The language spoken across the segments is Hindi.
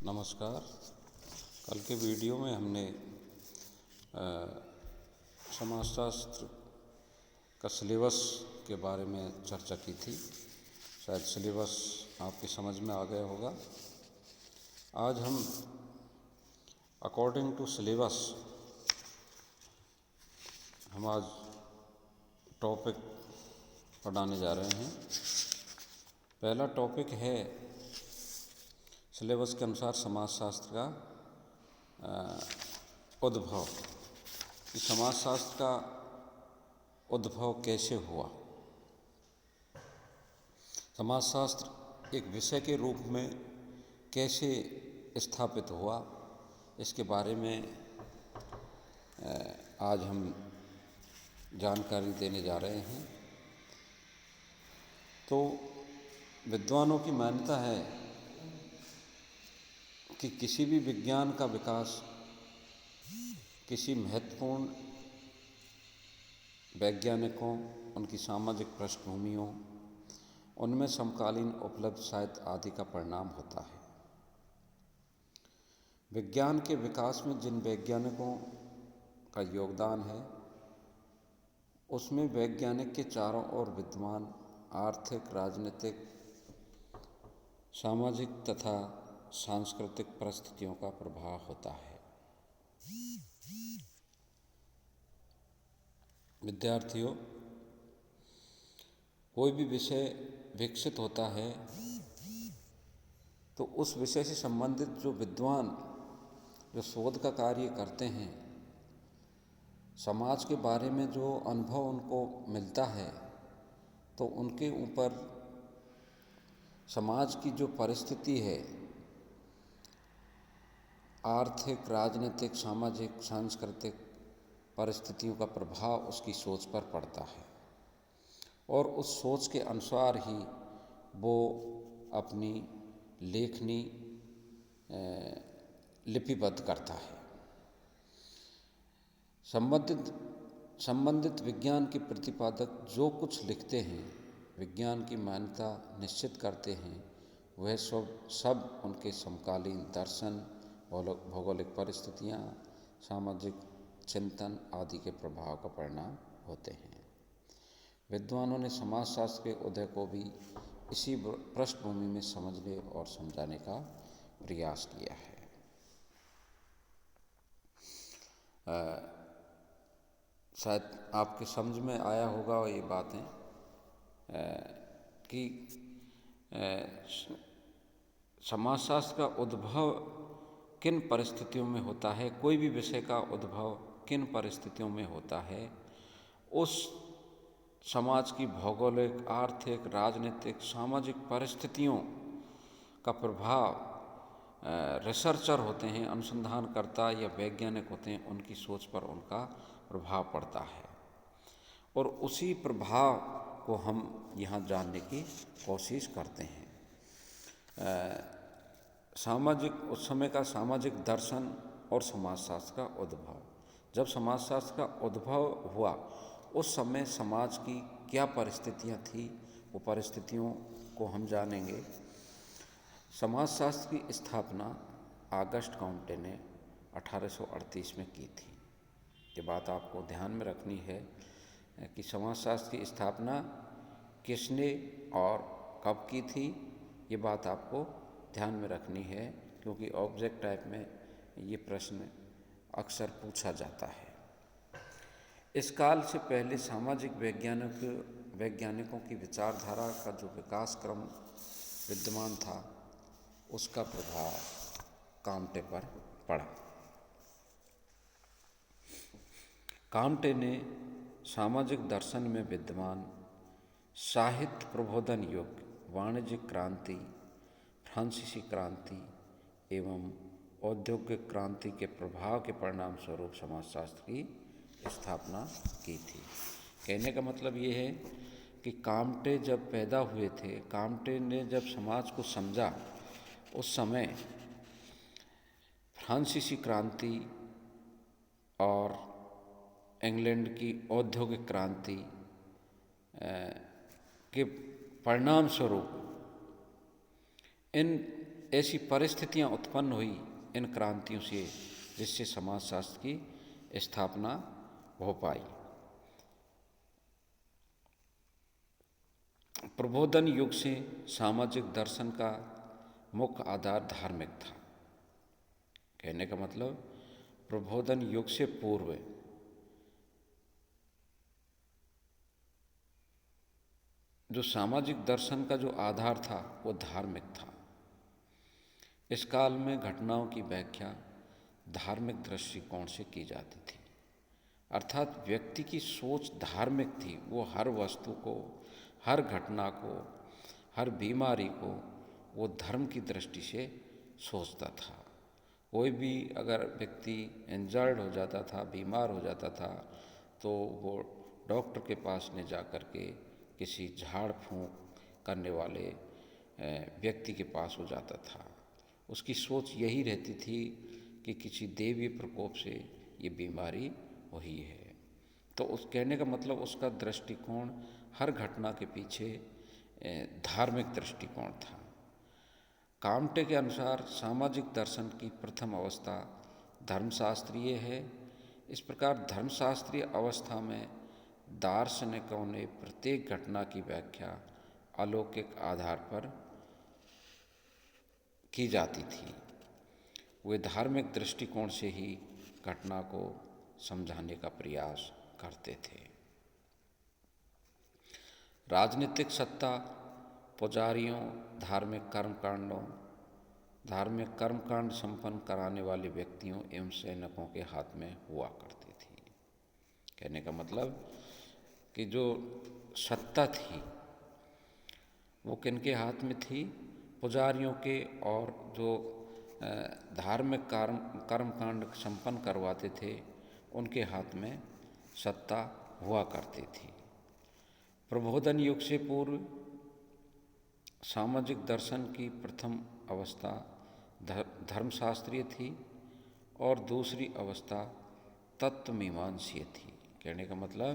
नमस्कार। कल के वीडियो में हमने समाजशास्त्र का सिलेबस के बारे में चर्चा की थी। शायद सिलेबस आपकी समझ में आ गया होगा। आज हम अकॉर्डिंग टू सिलेबस हम आज टॉपिक पढ़ाने जा रहे हैं। पहला टॉपिक है सिलेबस के अनुसार समाजशास्त्र का उद्भव, कि समाजशास्त्र का उद्भव कैसे हुआ। समाजशास्त्र एक विषय के रूप में कैसे स्थापित हुआ, इसके बारे में आज हम जानकारी देने जा रहे हैं। तो विद्वानों की मान्यता है कि किसी भी विज्ञान का विकास किसी महत्वपूर्ण वैज्ञानिकों, उनकी सामाजिक पृष्ठभूमियों, उनमें समकालीन उपलब्ध साहित्य आदि का परिणाम होता है। विज्ञान के विकास में जिन वैज्ञानिकों का योगदान है, उसमें वैज्ञानिक के चारों ओर विद्यमान आर्थिक, राजनीतिक, सामाजिक तथा सांस्कृतिक परिस्थितियों का प्रभाव होता है। विद्यार्थियों, कोई भी विषय विकसित होता है तो उस विषय से संबंधित जो विद्वान जो शोध का कार्य करते हैं, समाज के बारे में जो अनुभव उनको मिलता है, तो उनके ऊपर समाज की जो परिस्थिति है, आर्थिक, राजनीतिक, सामाजिक, सांस्कृतिक परिस्थितियों का प्रभाव उसकी सोच पर पड़ता है और उस सोच के अनुसार ही वो अपनी लेखनी लिपिबद्ध करता है। संबंधित विज्ञान के प्रतिपादक जो कुछ लिखते हैं, विज्ञान की मान्यता निश्चित करते हैं, वह सब उनके समकालीन दर्शन, भौगोलिक परिस्थितियाँ, सामाजिक चिंतन आदि के प्रभाव का परिणाम होते हैं। विद्वानों ने समाजशास्त्र के उदय को भी इसी पृष्ठभूमि में समझने और समझाने का प्रयास किया है। शायद आपके समझ में आया होगा ये बातें कि समाजशास्त्र का उद्भव किन परिस्थितियों में होता है, कोई भी विषय का उद्भव किन परिस्थितियों में होता है, उस समाज की भौगोलिक, आर्थिक, राजनीतिक, सामाजिक परिस्थितियों का प्रभाव रिसर्चर होते हैं, अनुसंधानकर्ता या वैज्ञानिक होते हैं, उनकी सोच पर उनका प्रभाव पड़ता है और उसी प्रभाव को हम यहाँ जानने की कोशिश करते हैं। उस समय का सामाजिक दर्शन और समाजशास्त्र का उद्भव। जब समाजशास्त्र का उद्भव हुआ, उस समय समाज की क्या परिस्थितियाँ थी, वो परिस्थितियों को हम जानेंगे। समाजशास्त्र की स्थापना ऑगस्ट काउंटे ने 1838 में की थी। ये बात आपको ध्यान में रखनी है कि समाजशास्त्र की स्थापना किसने और कब की थी, ये बात आपको ध्यान में रखनी है, क्योंकि ऑब्जेक्ट टाइप में ये प्रश्न अक्सर पूछा जाता है। इस काल से पहले सामाजिक वैज्ञानिकों की विचारधारा का जो विकास क्रम विद्यमान था, उसका प्रभाव काम्टे पर पड़ा। काम्टे ने सामाजिक दर्शन में विद्यमान साहित्य प्रबोधन युग, वाणिज्यिक क्रांति, फ्रांसीसी क्रांति एवं औद्योगिक क्रांति के प्रभाव के परिणाम स्वरूप समाजशास्त्र की स्थापना की थी। कहने का मतलब ये है कि काम्टे जब पैदा हुए थे, काम्टे ने जब समाज को समझा, उस समय फ्रांसीसी क्रांति और इंग्लैंड की औद्योगिक क्रांति के परिणाम स्वरूप इन ऐसी परिस्थितियां उत्पन्न हुई इन क्रांतियों से, जिससे समाजशास्त्र की स्थापना हो पाई। प्रबोधन युग से सामाजिक दर्शन का मुख्य आधार धार्मिक था। कहने का मतलब प्रबोधन युग से पूर्व जो सामाजिक दर्शन का जो आधार था वो धार्मिक था। इस काल में घटनाओं की व्याख्या धार्मिक दृष्टिकोण से की जाती थी, अर्थात व्यक्ति की सोच धार्मिक थी। वो हर वस्तु को, हर घटना को, हर बीमारी को वो धर्म की दृष्टि से सोचता था। कोई भी अगर व्यक्ति इंजर्ड हो जाता था, बीमार हो जाता था, तो वो डॉक्टर के पास ले जा कर के किसी झाड़ फूंक करने वाले व्यक्ति के पास हो जाता था। उसकी सोच यही रहती थी कि किसी देवी प्रकोप से ये बीमारी हुई है। तो उस कहने का मतलब उसका दृष्टिकोण हर घटना के पीछे धार्मिक दृष्टिकोण था। काम्टे के अनुसार सामाजिक दर्शन की प्रथम अवस्था धर्मशास्त्रीय है। इस प्रकार धर्मशास्त्रीय अवस्था में दार्शनिकों ने प्रत्येक घटना की व्याख्या अलौकिक आधार पर की जाती थी। वे धार्मिक दृष्टिकोण से ही घटना को समझाने का प्रयास करते थे। राजनीतिक सत्ता पुजारियों, धार्मिक कर्मकांड संपन्न कराने वाले व्यक्तियों एवं सैनिकों के हाथ में हुआ करती थी। कहने का मतलब कि जो सत्ता थी वो किनके हाथ में थी? पुजारियों के, और जो धार्मिक कर्मकांड संपन्न करवाते थे उनके हाथ में सत्ता हुआ करती थी। प्रबोधन युग से पूर्व सामाजिक दर्शन की प्रथम अवस्था धर्मशास्त्रीय थी और दूसरी अवस्था तत्वमीमांसीय थी। कहने का मतलब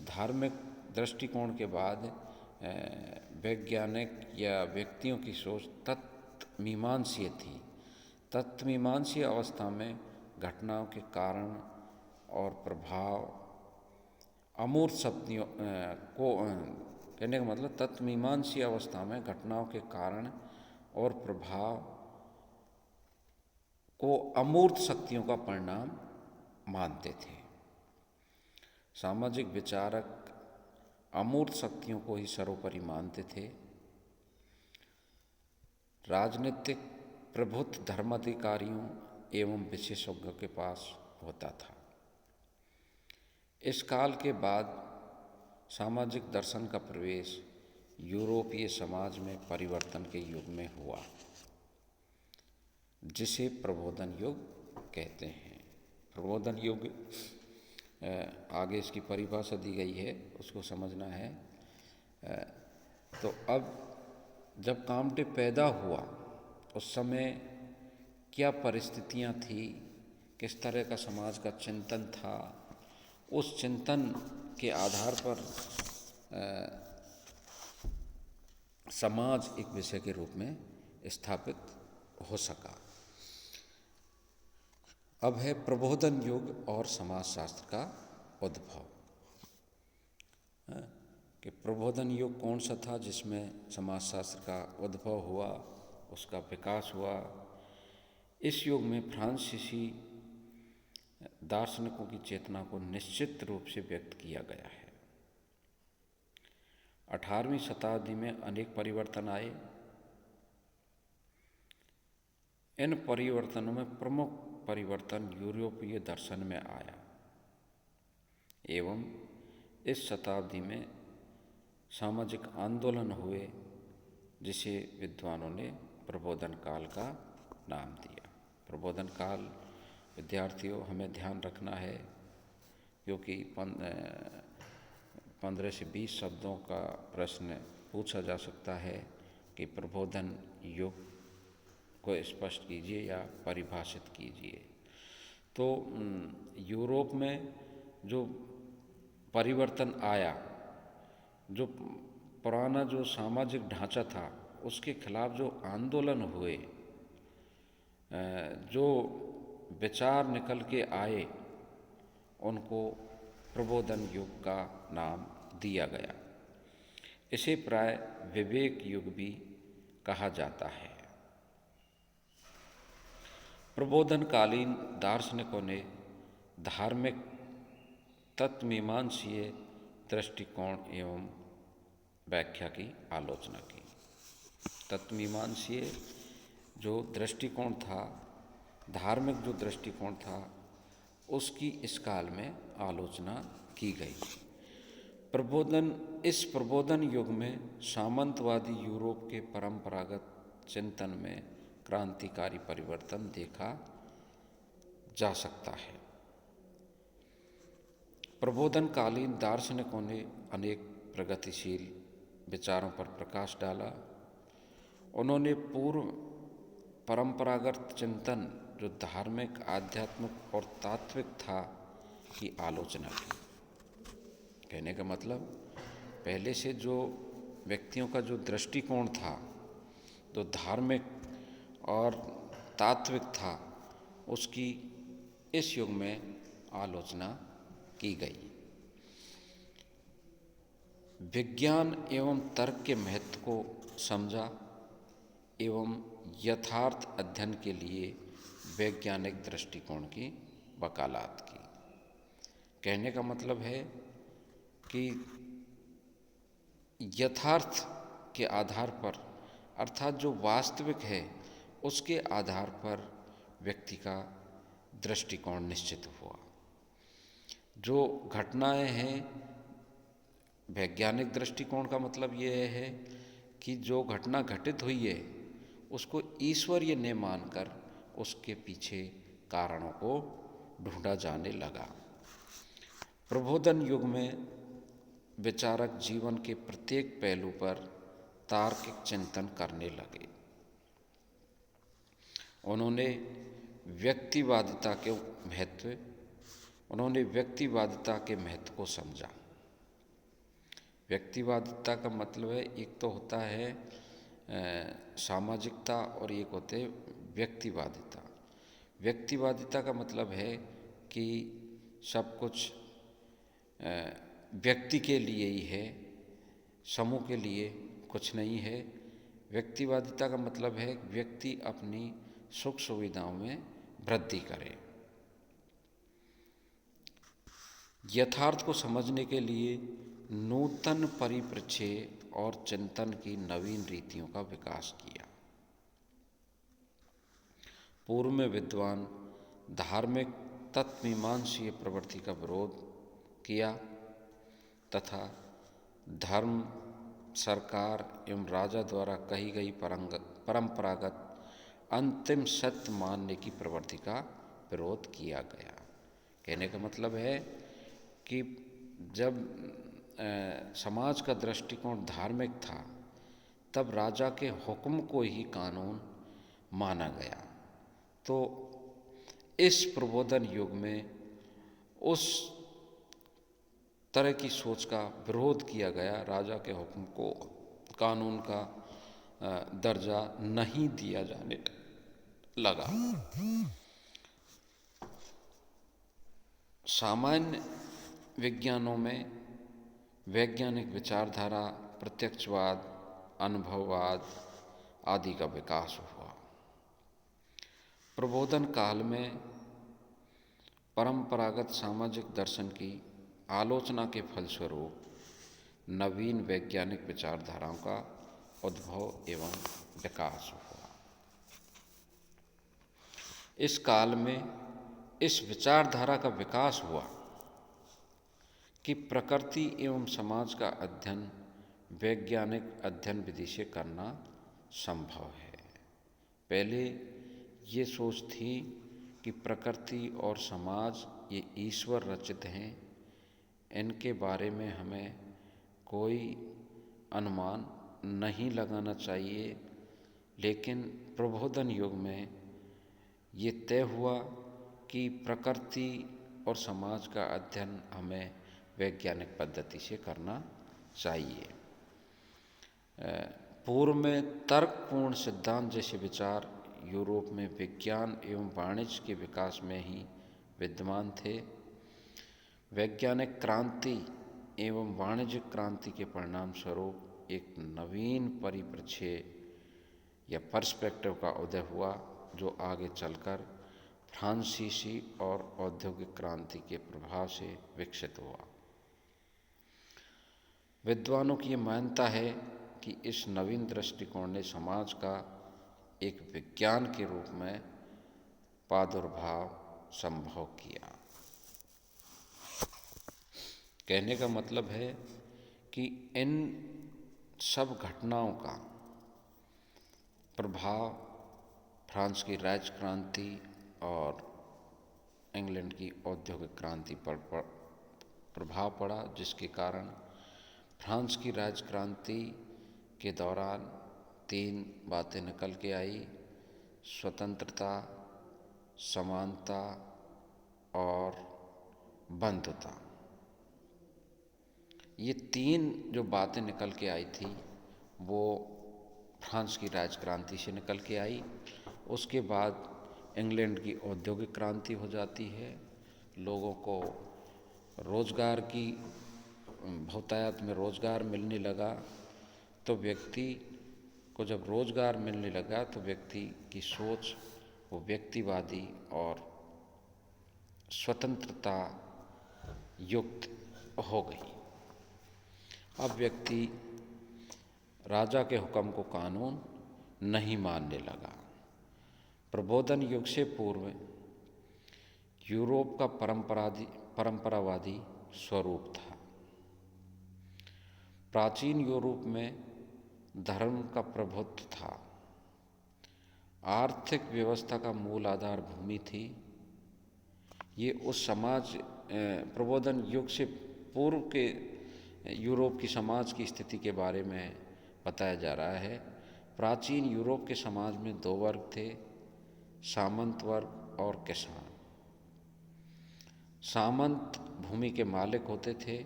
धार्मिक दृष्टिकोण के बाद वैज्ञानिक या व्यक्तियों की सोच तत्वमीमांसीय थी। तत्वमीमांसीय अवस्था में घटनाओं के कारण और प्रभाव अमूर्त शक्तियों को, कहने का मतलब तत्वमीमांसीय अवस्था में घटनाओं के कारण और प्रभाव को अमूर्त शक्तियों का परिणाम मानते थे। सामाजिक विचारक अमूर्त शक्तियों को ही सर्वोपरि मानते थे। राजनीतिक प्रभुत्व धर्माधिकारियों एवं विशेषज्ञों के पास होता था। इस काल के बाद सामाजिक दर्शन का प्रवेश यूरोपीय समाज में परिवर्तन के युग में हुआ, जिसे प्रबोधन युग कहते हैं। प्रबोधन युग, आगे इसकी परिभाषा दी गई है, उसको समझना है। तो अब जब काम्टे पैदा हुआ उस समय क्या परिस्थितियां थी, किस तरह का समाज का चिंतन था, उस चिंतन के आधार पर समाज एक विषय के रूप में स्थापित हो सका। अब है प्रबोधन युग और समाजशास्त्र का उद्भव। कि प्रबोधन युग कौन सा था जिसमें समाजशास्त्र का उद्भव हुआ, उसका विकास हुआ। इस युग में फ्रांसीसी दार्शनिकों की चेतना को निश्चित रूप से व्यक्त किया गया है। 18वीं शताब्दी में अनेक परिवर्तन आए। इन परिवर्तनों में प्रमुख परिवर्तन यूरोपीय दर्शन में आया एवं इस शताब्दी में सामाजिक आंदोलन हुए, जिसे विद्वानों ने प्रबोधन काल का नाम दिया। प्रबोधन काल विद्यार्थियों हमें ध्यान रखना है, क्योंकि 15 से 20 शब्दों का प्रश्न पूछा जा सकता है कि प्रबोधन युग को स्पष्ट कीजिए या परिभाषित कीजिए। तो यूरोप में जो परिवर्तन आया, जो पुराना जो सामाजिक ढांचा था उसके खिलाफ जो आंदोलन हुए, जो विचार निकल के आए उनको प्रबोधन युग का नाम दिया गया। इसे प्राय विवेक युग भी कहा जाता है। प्रबोधनकालीन दार्शनिकों ने धार्मिक तत्वमीमांसीय दृष्टिकोण एवं व्याख्या की आलोचना की। तत्वमीमांसीय जो दृष्टिकोण था, धार्मिक जो दृष्टिकोण था, उसकी इस काल में आलोचना की गई। इस प्रबोधन युग में सामंतवादी यूरोप के परंपरागत चिंतन में क्रांतिकारी परिवर्तन देखा जा सकता है। प्रबोधनकालीन दार्शनिकों ने अनेक प्रगतिशील विचारों पर प्रकाश डाला। उन्होंने पूर्व परंपरागत चिंतन जो धार्मिक, आध्यात्मिक और तात्विक था की आलोचना की। कहने का मतलब पहले से जो व्यक्तियों का जो दृष्टिकोण था, जो धार्मिक और तात्विक था, उसकी इस युग में आलोचना की गई। विज्ञान एवं तर्क के महत्व को समझा एवं यथार्थ अध्ययन के लिए वैज्ञानिक दृष्टिकोण की वकालत की। कहने का मतलब है कि यथार्थ के आधार पर, अर्थात जो वास्तविक है उसके आधार पर व्यक्ति का दृष्टिकोण निश्चित हुआ। जो घटनाएं हैं, वैज्ञानिक दृष्टिकोण का मतलब ये है कि जो घटना घटित हुई है उसको ईश्वरीय न मानकर उसके पीछे कारणों को ढूंढा जाने लगा। प्रबोधन युग में विचारक जीवन के प्रत्येक पहलू पर तार्किक चिंतन करने लगे। उन्होंने व्यक्तिवादिता के महत्व को समझा। व्यक्तिवादिता का मतलब है, एक तो होता है सामाजिकता और एक होते व्यक्तिवादिता। व्यक्तिवादिता का मतलब है कि सब कुछ व्यक्ति के लिए ही है, समूह के लिए कुछ नहीं है। व्यक्तिवादिता का मतलब है व्यक्ति अपनी सुख सुविधाओं में वृद्धि करे। यथार्थ को समझने के लिए नूतन परिप्रेक्ष्य और चिंतन की नवीन रीतियों का विकास किया। पूर्व में विद्वान धार्मिक तत्वमीमांसीय प्रवृत्ति का विरोध किया तथा धर्म, सरकार एवं राजा द्वारा कही गई परंपरागत अंतिम सत्य मानने की प्रवृत्ति का विरोध किया गया। कहने का मतलब है कि जब समाज का दृष्टिकोण धार्मिक था, तब राजा के हुक्म को ही कानून माना गया। तो इस प्रबोधन युग में उस तरह की सोच का विरोध किया गया। राजा के हुक्म को कानून का दर्जा नहीं दिया जाने लगा। सामान्य विज्ञानों में वैज्ञानिक विचारधारा, प्रत्यक्षवाद, अनुभववाद आदि का विकास हुआ। प्रबोधन काल में परंपरागत सामाजिक दर्शन की आलोचना के फलस्वरूप नवीन वैज्ञानिक विचारधाराओं का उद्भव एवं विकास हुआ। इस काल में इस विचारधारा का विकास हुआ कि प्रकृति एवं समाज का अध्ययन वैज्ञानिक अध्ययन विधि से करना संभव है। पहले ये सोच थी कि प्रकृति और समाज ये ईश्वर रचित हैं, इनके बारे में हमें कोई अनुमान नहीं लगाना चाहिए। लेकिन प्रबोधन युग में ये तय हुआ कि प्रकृति और समाज का अध्ययन हमें वैज्ञानिक पद्धति से करना चाहिए। पूर्व में तर्कपूर्ण सिद्धांत जैसे विचार यूरोप में विज्ञान एवं वाणिज्य के विकास में ही विद्यमान थे। वैज्ञानिक क्रांति एवं वाणिज्यिक क्रांति के परिणाम स्वरूप एक नवीन परिप्रेक्ष्य या पर्सपेक्टिव का उदय हुआ, जो आगे चलकर फ्रांसीसी और औद्योगिक क्रांति के प्रभाव से विकसित हुआ। विद्वानों की ये मान्यता है कि इस नवीन दृष्टिकोण ने समाज का एक विज्ञान के रूप में प्रादुर्भाव संभव किया। कहने का मतलब है कि इन सब घटनाओं का प्रभाव फ्रांस की राज्य क्रांति और इंग्लैंड की औद्योगिक क्रांति पर प्रभाव पड़ा, जिसके कारण फ्रांस की राज्य क्रांति के दौरान 3 बातें निकल के आई: स्वतंत्रता, समानता और बंधुता। ये 3 जो बातें निकल के आई थी वो फ्रांस की राज्य क्रांति से निकल के आई। उसके बाद इंग्लैंड की औद्योगिक क्रांति हो जाती है, लोगों को रोज़गार की बहुतायत में रोज़गार मिलने लगा, तो व्यक्ति को जब रोज़गार मिलने लगा तो व्यक्ति की सोच वो व्यक्तिवादी और स्वतंत्रता युक्त हो गई। अब व्यक्ति राजा के हुक्म को कानून नहीं मानने लगा। प्रबोधन युग से पूर्व यूरोप का परंपरावादी स्वरूप था। प्राचीन यूरोप में धर्म का प्रभुत्व था। आर्थिक व्यवस्था का मूल आधार भूमि थी। ये उस समाज प्रबोधन युग से पूर्व के यूरोप की समाज की स्थिति के बारे में बताया जा रहा है। प्राचीन यूरोप के समाज में 2 वर्ग थे, सामंत वर्ग और किसान। सामंत भूमि के मालिक होते थे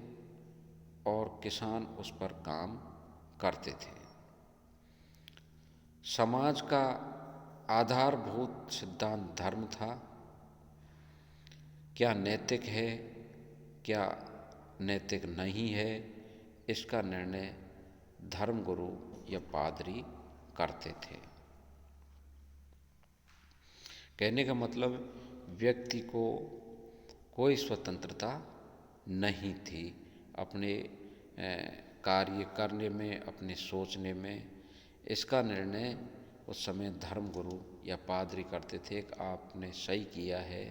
और किसान उस पर काम करते थे। समाज का आधारभूत सिद्धांत धर्म था। क्या नैतिक है, क्या नैतिक नहीं है, इसका निर्णय धर्मगुरु या पादरी करते थे। कहने का मतलब व्यक्ति को कोई स्वतंत्रता नहीं थी अपने कार्य करने में, अपने सोचने में। इसका निर्णय उस समय धर्मगुरु या पादरी करते थे कि आपने सही किया है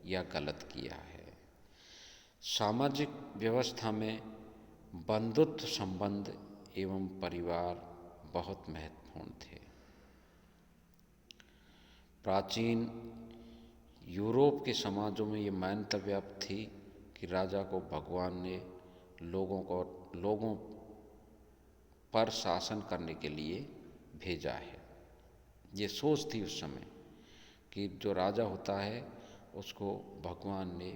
या गलत किया है। सामाजिक व्यवस्था में बंधुत्व संबंध एवं परिवार बहुत महत्वपूर्ण थे। प्राचीन यूरोप के समाजों में ये मान्यता व्याप्त थी कि राजा को भगवान ने लोगों पर शासन करने के लिए भेजा है। ये सोच थी उस समय कि जो राजा होता है उसको भगवान ने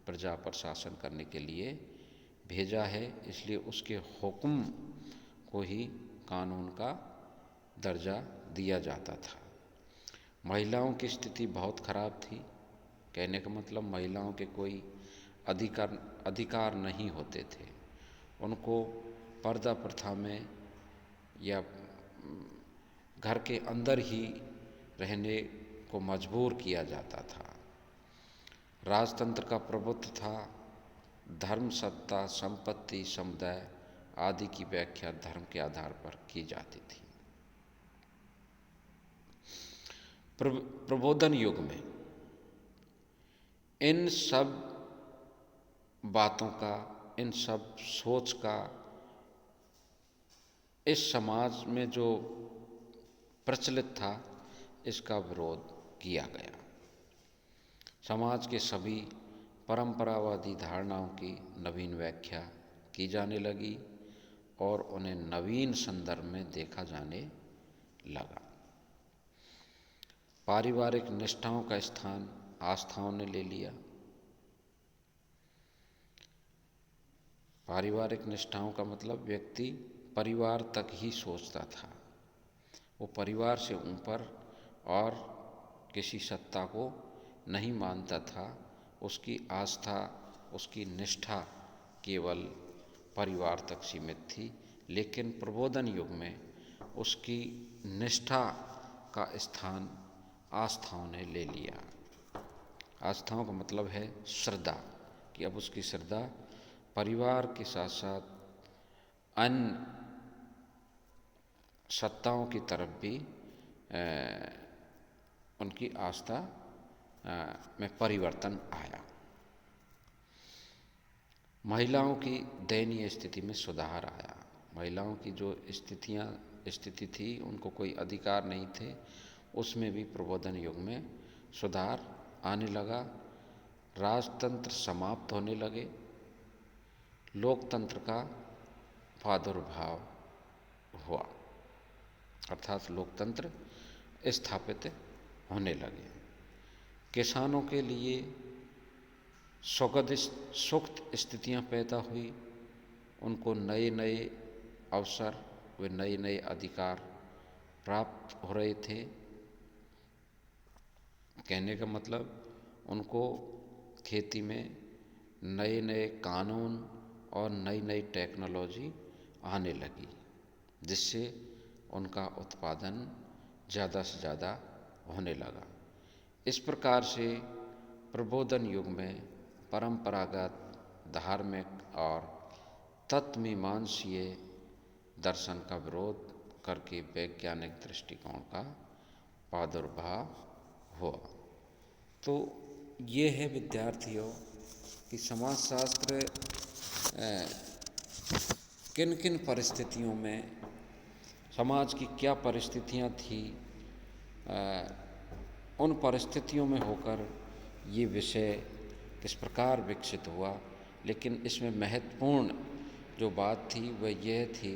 प्रजा पर शासन करने के लिए भेजा है, इसलिए उसके हुक्म को ही कानून का दर्जा दिया जाता था। महिलाओं की स्थिति बहुत खराब थी। कहने का मतलब महिलाओं के कोई अधिकार नहीं होते थे। उनको पर्दा प्रथा में या घर के अंदर ही रहने को मजबूर किया जाता था। राजतंत्र का प्रभुत्व था। धर्म, सत्ता, संपत्ति, समुदाय आदि की व्याख्या धर्म के आधार पर की जाती थी। प्रबोधन युग में इन सब बातों का, इन सब सोच का इस समाज में जो प्रचलित था, इसका विरोध किया गया। समाज के सभी परंपरावादी धारणाओं की नवीन व्याख्या की जाने लगी और उन्हें नवीन संदर्भ में देखा जाने लगा। पारिवारिक निष्ठाओं का स्थान आस्थाओं ने ले लिया। पारिवारिक निष्ठाओं का मतलब व्यक्ति परिवार तक ही सोचता था, वो परिवार से ऊपर और किसी सत्ता को नहीं मानता था, उसकी आस्था, उसकी निष्ठा केवल परिवार तक सीमित थी। लेकिन प्रबोधन युग में उसकी निष्ठा का स्थान आस्थाओं ने ले लिया। आस्थाओं का मतलब है श्रद्धा, कि अब उसकी श्रद्धा परिवार के साथ साथ अन्य सत्ताओं की तरफ भी उनकी आस्था में परिवर्तन आया। महिलाओं की दयनीय स्थिति में सुधार आया। महिलाओं की जो स्थिति थी, उनको कोई अधिकार नहीं थे, उसमें भी प्रबोधन युग में सुधार आने लगा। राजतंत्र समाप्त होने लगे, लोकतंत्र का प्रादुर्भाव हुआ, अर्थात लोकतंत्र स्थापित होने लगे। किसानों के लिए सुखद स्थितियां पैदा हुई, उनको नए नए अवसर व नए नए अधिकार प्राप्त हो रहे थे। कहने का मतलब उनको खेती में नए नए कानून और नई नई टेक्नोलॉजी आने लगी, जिससे उनका उत्पादन ज़्यादा से ज़्यादा होने लगा। इस प्रकार से प्रबोधन युग में परंपरागत, धार्मिक और तत्वमीमांसीय दर्शन का विरोध करके वैज्ञानिक दृष्टिकोण का प्रादुर्भाव हुआ। तो ये है विद्यार्थियों कि समाजशास्त्र किन किन परिस्थितियों में, समाज की क्या परिस्थितियां थी, उन परिस्थितियों में होकर ये विषय किस प्रकार विकसित हुआ। लेकिन इसमें महत्वपूर्ण जो बात थी वह यह थी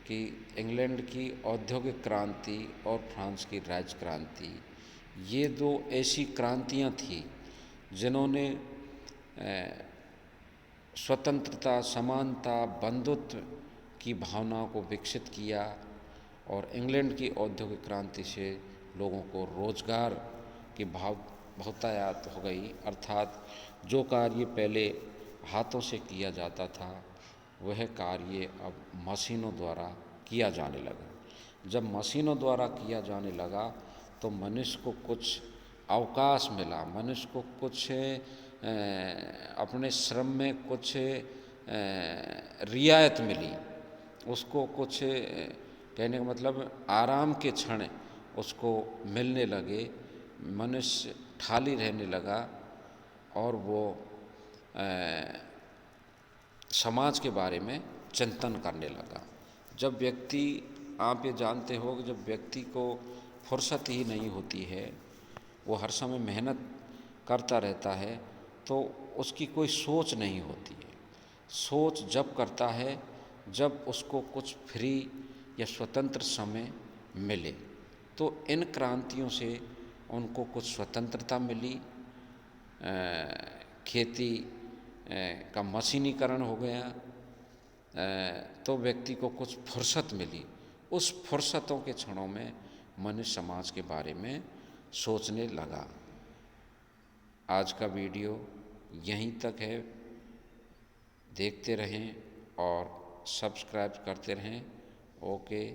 कि इंग्लैंड की औद्योगिक क्रांति और फ्रांस की राज्य क्रांति, ये दो ऐसी क्रांतियां थी जिन्होंने स्वतंत्रता, समानता, बंधुत्व की भावनाओं को विकसित किया। और इंग्लैंड की औद्योगिक क्रांति से लोगों को रोजगार की बहुतायत हो गई, अर्थात जो कार्य पहले हाथों से किया जाता था वह कार्य अब मशीनों द्वारा किया जाने लगा। जब मशीनों द्वारा किया जाने लगा तो मनुष्य को कुछ अवकाश मिला, मनुष्य को कुछ अपने श्रम में कुछ रियायत मिली, उसको कुछ, कहने का मतलब आराम के क्षण उसको मिलने लगे। मनुष्य खाली रहने लगा और वो समाज के बारे में चिंतन करने लगा। जब व्यक्ति, आप ये जानते हो कि जब व्यक्ति को फुर्सत ही नहीं होती है, वो हर समय मेहनत करता रहता है, तो उसकी कोई सोच नहीं होती है। सोच जब करता है जब उसको कुछ फ्री या स्वतंत्र समय मिले। तो इन क्रांतियों से उनको कुछ स्वतंत्रता मिली, खेती का मशीनीकरण हो गया, तो व्यक्ति को कुछ फुर्सत मिली। उस फुर्सतों के क्षणों में मनुष्य समाज के बारे में सोचने लगा। आज का वीडियो यहीं तक है, देखते रहें और सब्सक्राइब करते रहें। ओके।